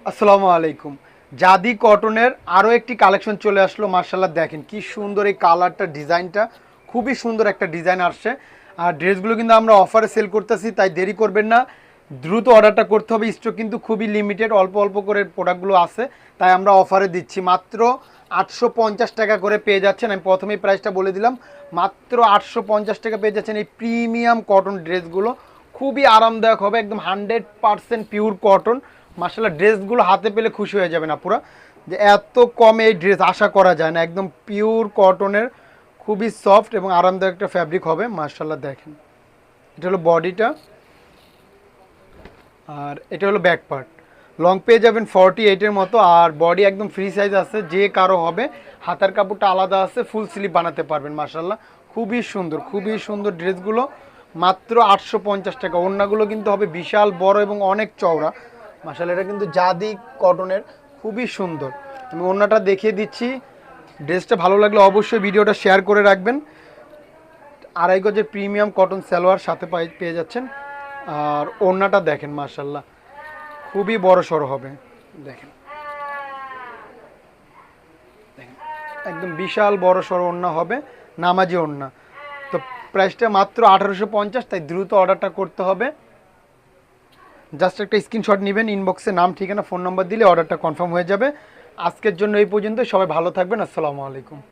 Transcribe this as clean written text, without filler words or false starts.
আসসালামু আলাইকুম। জাদি কটনের আরও একটি কালেকশন চলে আসলো। মার্শাল্লাহ, দেখেন কি সুন্দর এই কালারটা, ডিজাইনটা খুবই সুন্দর একটা ডিজাইন আসছে। আর ড্রেসগুলো কিন্তু আমরা অফারে সেল করতেছি, তাই দেরি করবেন না, দ্রুত অর্ডারটা করতে হবে। স্টক কিন্তু খুবই লিমিটেড, অল্প অল্প করে প্রোডাক্টগুলো আছে, তাই আমরা অফারে দিচ্ছি। মাত্র 850 টাকা করে পেয়ে যাচ্ছেন। আমি প্রথমেই প্রাইসটা বলে দিলাম, মাত্র 850 টাকা পেয়ে যাচ্ছেন এই প্রিমিয়াম কটন ড্রেসগুলো। খুবই আরামদায়ক হবে, একদম 100% পিওর কটন। মার্শাল্লাহ, ড্রেসগুলো হাতে পেলে খুশি হয়ে যাবে না পুরো, যে এত কমে এই ড্রেস আশা করা যায় না। একদম পিওর কটনের, খুবই সফট এবং আরামদায়ক একটা ফ্যাব্রিক হবে। মার্শাল্লাহ, দেখেন এটা হলো বডিটা, আর এটা হলো ব্যাক পার্ট। লং পেয়ে যাবেন 48-এর মতো, আর বডি একদম ফ্রি সাইজ আছে, যে কারো হবে। হাতার কাপড়টা আলাদা আছে, ফুল স্লিভ বানাতে পারবেন। মার্শাল্লাহ, খুবই সুন্দর, খুবই সুন্দর ড্রেসগুলো। মাত্র 850 টাকা। ওড়নাগুলো কিন্তু হবে বিশাল বড় এবং অনেক চওড়া। মার্শাল্লাহ, এটা কিন্তু জাদি কটনের, খুবই সুন্দর। আমি ওড়নাটা দেখিয়ে দিচ্ছি। ড্রেসটা ভালো লাগলে অবশ্যই ভিডিওটা শেয়ার করে রাখবেন। আড়াই গজের প্রিমিয়াম কটন সালোয়ার সাথে পেয়ে যাচ্ছেন। আর ওড়নাটা দেখেন, মার্শাল্লাহ, খুবই বড় সড়ো হবে। দেখেন, দেখেন একদম বিশাল বড় সড়ো ওড়না হবে, নামাজি ওড়না। তো প্রাইসটা মাত্র 1850, তাই দ্রুত অর্ডারটা করতে হবে। জাস্ট একটা স্ক্রিনশট নেবেন, ইনবক্সে নাম, ঠিকানা, ফোন নাম্বার দিলে অর্ডারটা কনফার্ম হয়ে যাবে। আজকের জন্য এই পর্যন্ত। সবাই ভালো থাকবেন। আসসালামু আলাইকুম।